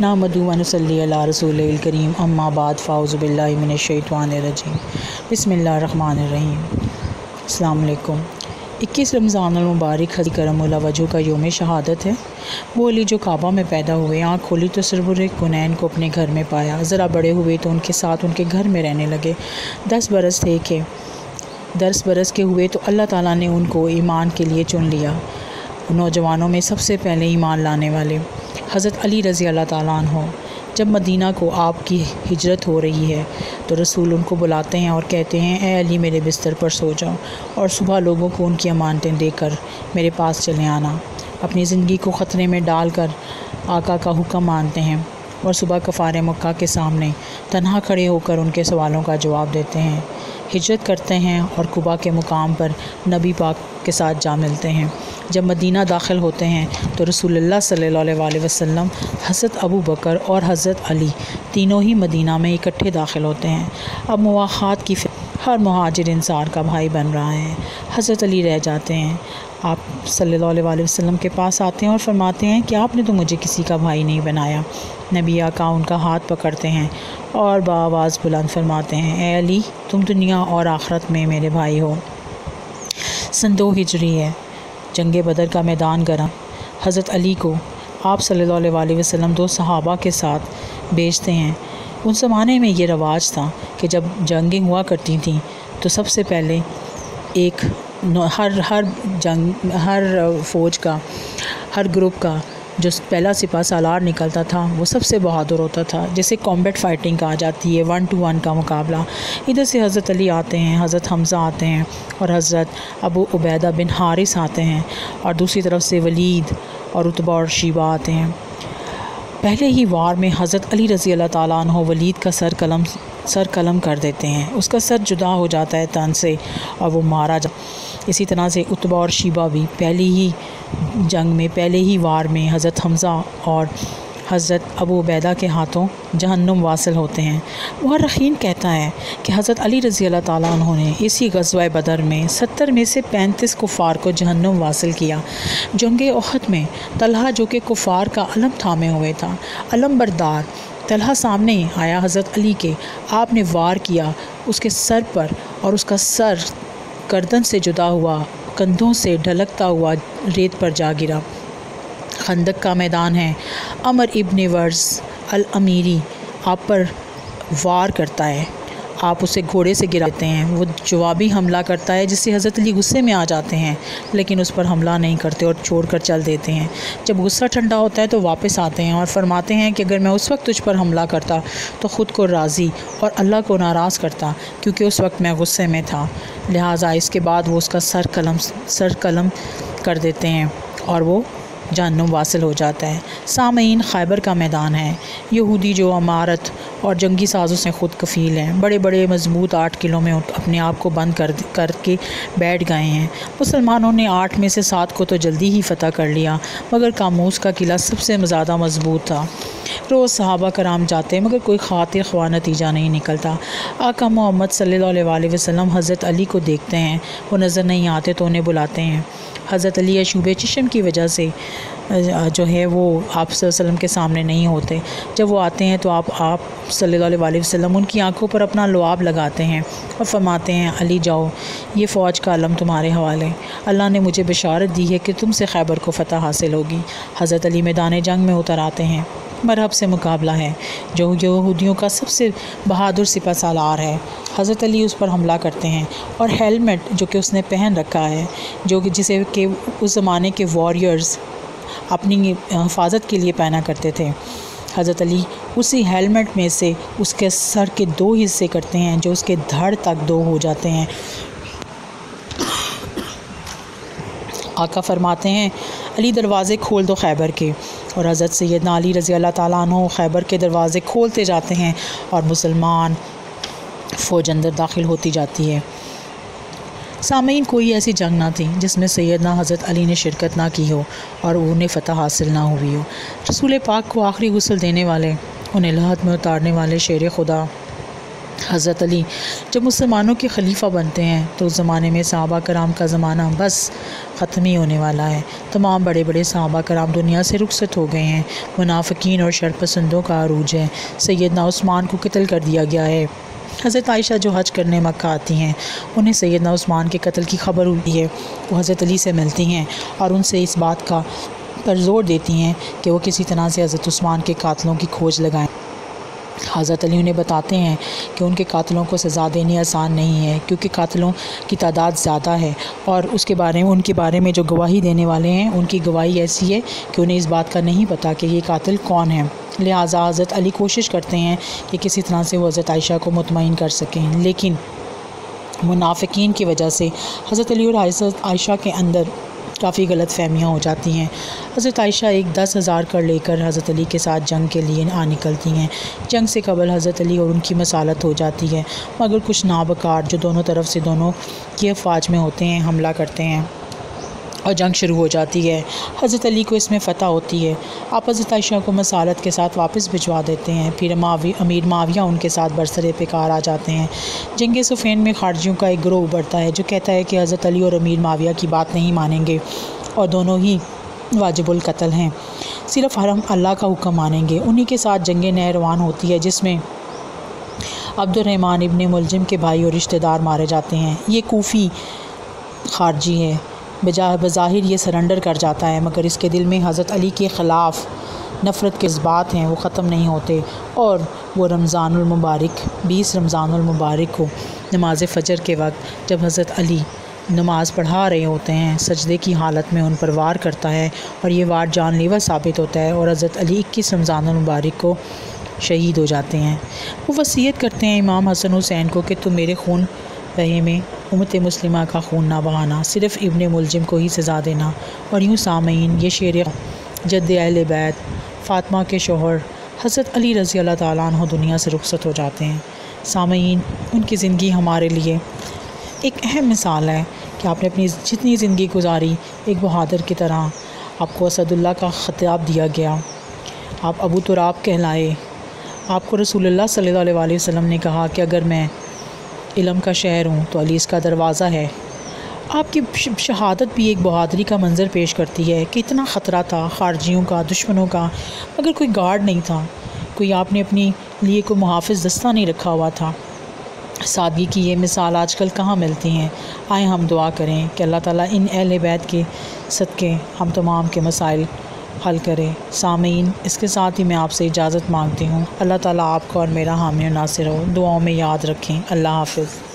नहमदुहु व नसल्ली अला रसूलिल करीम अम्मा बाद फ़ाउज़ु बिल्लाहि मिनश शैतानिर रजीम बिस्मिल्लाहिर रहमानिर रहीम। अस्सलाम वालेकुम। 21 रमज़ानुल मुबारक हज़रत करमुल्लाह वजह का यौम शहादत है। वो अली जो काबा में पैदा हुए, आँख खोली तो सरवरे कुनैन को अपने घर में पाया। ज़रा बड़े हुए तो उनके साथ उनके घर में रहने लगे। 10 बरस के हुए तो अल्लाह ताला ने उनको ईमान के लिए चुन लिया। नौजवानों में सबसे पहले ईमान लाने वाले हज़रत अली रज़ी अल्लाह ताला अन्हो। जब मदीना को आपकी हिजरत हो रही है तो रसूल उनको बुलाते हैं और कहते हैं, ए अली मेरे बिस्तर पर सो जाओ और सुबह लोगों को उनकी अमानतें देकर मेरे पास चले आना। अपनी ज़िंदगी को ख़तरे में डालकर आका का हुक्म मानते हैं और सुबह कफ़ार मक्का के सामने तन्हा खड़े होकर उनके सवालों का जवाब देते हैं। हिजरत करते हैं और कुबा के मुकाम पर नबी पाक के साथ जा मिलते हैं। जब मदीना दाखिल होते हैं तो रसूलुल्लाह सल्लल्लाहु अलैहि वसल्लम, हज़रत अबू बकर और हज़रत अली तीनों ही मदीना में इकट्ठे दाखिल होते हैं। अब मुवाख़ात की हर मुहाजिर इंसार का भाई बन रहा है। हज़रत अली रह जाते हैं। आप सल्लल्लाहु अलैहि वसल्लम के पास आते हैं और फरमाते हैं कि आपने तो मुझे किसी का भाई नहीं बनाया। नबी आका उनका हाथ पकड़ते हैं और बाआवाज़ बुलंद फरमाते हैं, ए अली तुम दुनिया और आखिरत में मेरे भाई हो। सन 2 हिजरी है। जंग बदर का मैदान गर्म। हज़रत अली को आप सल्लल्लाहु अलैहि वसल्लम 2 सहाबा के साथ भेजते हैं। उन ज़माने में ये रवाज था कि जब जंगें हुआ करती थीं तो सबसे पहले हर फ़ौज का, हर ग्रुप का जो पहला सिपा सालार निकलता था वो सबसे बहादुर होता था, जिसे कॉम्बैट फ़ाइटिंग कहा जाती है, 1 to 1 का मुकाबला। इधर से हज़रत अली आते हैं, हज़रत हमज़ा आते हैं और हज़रत अबू उबैदा बिन हारिस आते हैं और दूसरी तरफ से वलीद और उतबा और शीबा आते हैं। पहले ही वार में हज़रत अली रज़ी अल्लाह ताला अन्हो वलीद का सर कलम कर देते हैं। उसका सर जुदा हो जाता है तन से और वो मारा इसी तरह से उतबा और शीबा भी पहले ही वार में हज़रत हमज़ा और हज़रत अबू उबैदा के हाथों जहन्नुम वासिल होते हैं। मुअर्रिख़ीन कहता है कि हज़रत अली रज़ी अल्लाह ताला अन्हो ने इसी ग़ज़वा बदर में 70 में से 35 कुफ़ार को जहन्नुम वासिल किया। जंग उहद में तलहा जो कि कुफ़ार का अलम थामे हुए था, अलम बरदार तलहा सामने आया हज़रत अली के। आपने वार किया उसके सर पर और उसका सर गर्दन से जुदा हुआ, कंधों से ढलकता हुआ रेत पर जा गिरा। खंदक का मैदान है। अमर इब्न वर्ज़ अल अमीरी आप पर वार करता है। आप उसे घोड़े से गिराते हैं। वो जवाबी हमला करता है जिससे हज़रत अली गुस्से में आ जाते हैं, लेकिन उस पर हमला नहीं करते और छोड़कर चल देते हैं। जब गुस्सा ठंडा होता है तो वापस आते हैं और फरमाते हैं कि अगर मैं उस वक्त तुझ पर हमला करता तो ख़ुद को राज़ी और अल्लाह को नाराज़ करता, क्योंकि उस वक्त मैं गुस्से में था। लिहाजा इसके बाद वो उसका सर कलम कर देते हैं और वो जहन्नुम वासिल हो जाता है। सामईन, खैबर का मैदान है। यहूदी जो अमारत और जंगी साजों से ख़ुद कफ़ील हैं, बड़े बड़े मजबूत 8 किलों में अपने आप को बंद करके बैठ गए हैं। मुसलमानों ने 8 में से 7 को तो जल्दी ही फ़तह कर लिया, मगर कामूस का किला सबसे ज़्यादा मजबूत था। रोज़ सहाबा कराम जाते मगर कोई खातिर ख्वाह नतीजा नहीं निकलता। आका मोहम्मद सल्लल्लाहु अलैहि वसल्लम हज़रत अली को देखते हैं, वो नज़र नहीं आते तो उन्हें बुलाते हैं। हज़रत अली अशूबे चिशम की वजह से जो है वो आप सल्लल्लाहु अलैहि वसल्लम के सामने नहीं होते। जब वो आते हैं तो आप सल्लल्लाहु अलैहि वसल्लम उनकी आंखों पर अपना लुआब लगाते हैं और फरमाते हैं, अली जाओ, ये फ़ौज का अलम तुम्हारे हवाले। अल्लाह ने मुझे बशारत दी है कि तुमसे खैबर को फ़तह हासिल होगी। हज़रत अली मैदान जंग में उतर आते हैं। मरहब से मुकाबला है जो यहूदियों का सबसे बहादुर सिपा सालार है। हज़रत अली उस पर हमला करते हैं और हेलमेट जो कि उसने पहन रखा है, जिसे कि उस ज़माने के वॉरियर्स अपनी हिफाजत के लिए पहना करते थे, हज़रत अली उसी हेलमेट में से उसके सर के 2 हिस्से करते हैं जो उसके धड़ तक 2 हो जाते हैं। आका फरमाते हैं, अली दरवाज़े खोल दो खैबर के, और हज़रत सैयदना अली रज़ी अल्लाह ताला अन्हु खैबर के दरवाज़े खोलते जाते हैं और मुसलमान फ़ौज अंदर दाखिल होती जाती है। सामईन, कोई ऐसी जंग ना थी जिसमें सैयदना हज़रत अली ने शिरकत ना की हो और उन्हें फ़तह हासिल ना हुई हो। रसूल पाक को आखिरी गुस्ल देने वाले, उन्हें लहद में उतारने वाले शेर खुदा حضرت علی جب مسلمانوں کے خلیفہ بنتے ہیں تو اس زمانے میں صحابہ کرام کا زمانہ بس ختم ہی ہونے والا ہے۔ تمام بڑے بڑے صحابہ کرام دنیا سے رخصت ہو گئے ہیں۔ منافقین اور شر پسندوں کا عروج ہے۔ سیدنا عثمان کو قتل کر دیا گیا ہے۔ حضرت عائشہ جو حج کرنے مکہ آتی ہیں، انہیں سیدنا عثمان کے قتل کی خبر ہوئی ہے۔ وہ حضرت علی سے ملتی ہیں اور ان سے اس بات کا پر زور دیتی ہیں کہ وہ کسی طرح سے حضرت عثمان کے قاتلوں کی کھوج لگائیں۔ حضرت علی انہیں بتاتے ہیں کہ ان کے قاتلوں کو سزا دینی آسان نہیں ہے، کیونکہ قاتلوں کی تعداد زیادہ ہے، اور ان کے بارے میں جو گواہی دینے والے ہیں ان کی گواہی ایسی ہے کہ انہیں اس بات کا نہیں پتہ کہ یہ قاتل کون ہے۔ لہٰذا حضرت علی کوشش کرتے ہیں کہ کسی طرح سے وہ حضرت عائشہ کو مطمئن کر سکیں، لیکن منافقین کی وجہ سے حضرت علی اور حضرت عائشہ کے اندر کافی غلط فہمیاں ہو جاتی ہیں۔ حضرت عائشہ ایک 10,000 کر لے کر حضرت علی کے ساتھ جنگ کے لیے نکلتی ہیں۔ جنگ سے قبل حضرت علی اور ان کی مصالحت ہو جاتی ہے، مگر کچھ نابکار جو دونوں طرف سے دونوں کی افواج میں ہوتے ہیں حملہ کرتے ہیں اور جنگ شروع ہو جاتی ہے۔ حضرت علی کو اس میں فتح ہوتی ہے۔ آپ حضرت عائشہ کو مصالحت کے ساتھ واپس بھجوا دیتے ہیں۔ پھر امیر معاویہ ان کے ساتھ برسر پیکار آ جاتے ہیں۔ جنگ صفین میں خارجیوں کا ایک گروہ ابھرتا ہے جو کہتا ہے کہ حضرت علی اور امیر معاویہ کی بات نہیں مانیں گے اور دونوں ہی واجب القتل ہیں، صرف ہم اللہ کا حکم مانیں گے۔ انہی کے ساتھ جنگ نہروان ہوتی ہے جس میں عبد الرحمن ابن ملجم کے بھائی اور رشتہ دار مارے جاتے ہیں۔ یہ کوفی خارجی ہے، بظاہر یہ سرنڈر کر جاتا ہے، مگر اس کے دل میں حضرت علی کے خلاف نفرت کے جذبات ہیں، وہ ختم نہیں ہوتے، اور وہ رمضان المبارک 20 رمضان المبارک کو نماز فجر کے وقت جب حضرت علی نماز پڑھا رہے ہوتے ہیں، سجدے کی حالت میں ان پر وار کرتا ہے، اور یہ وار جان لیوا ثابت ہوتا ہے، اور حضرت علی 21 رمضان المبارک کو شہید ہو جاتے ہیں۔ وہ وصیت کرتے ہیں امام حسن حسین کو کہ تم میرے خون بہے میں امت مسلمہ کا خون نہ بہانا، صرف ابن ملجم کو ہی سزا دینا۔ اور یوں سامعین، یہ شعر جد اہل بیت فاطمہ کے شوہر حضرت علی رضی اللہ تعالیٰ عنہ دنیا سے رخصت ہو جاتے ہیں۔ سامعین، ان کی زندگی ہمارے لیے ایک اہم مثال ہے کہ آپ نے اپنی جتنی زندگی گزاری ایک بہادر کی طرح، آپ کو اسد اللہ کا خطاب دیا گیا، آپ ابو تراب کہلائے، آپ کو رسول اللہ صلی اللہ علیہ وسلم نے کہا کہ اگر میں علم کا شہر ہوں تو علی اس کا دروازہ ہے۔ آپ کی شہادت بھی ایک بہادری کا منظر پیش کرتی ہے کہ اتنا خطرہ تھا خارجیوں کا، دشمنوں کا، مگر کوئی گارڈ نہیں تھا، کوئی آپ نے اپنی لیے کوئی محافظ دستہ نہیں رکھا ہوا تھا۔ سادگی کی یہ مثال آج کل کہاں ملتی ہیں؟ آئیں ہم دعا کریں کہ اللہ تعالیٰ ان اہل بیت کے صدقے ہم تمام کے مسائل حل کرے۔ سامعین، اس کے ساتھ ہی میں آپ سے اجازت مانگتی ہوں۔ اللہ تعالیٰ آپ کو اور میرا حامی و ناصر ہو، دعاؤں میں یاد رکھیں۔ اللہ حافظ۔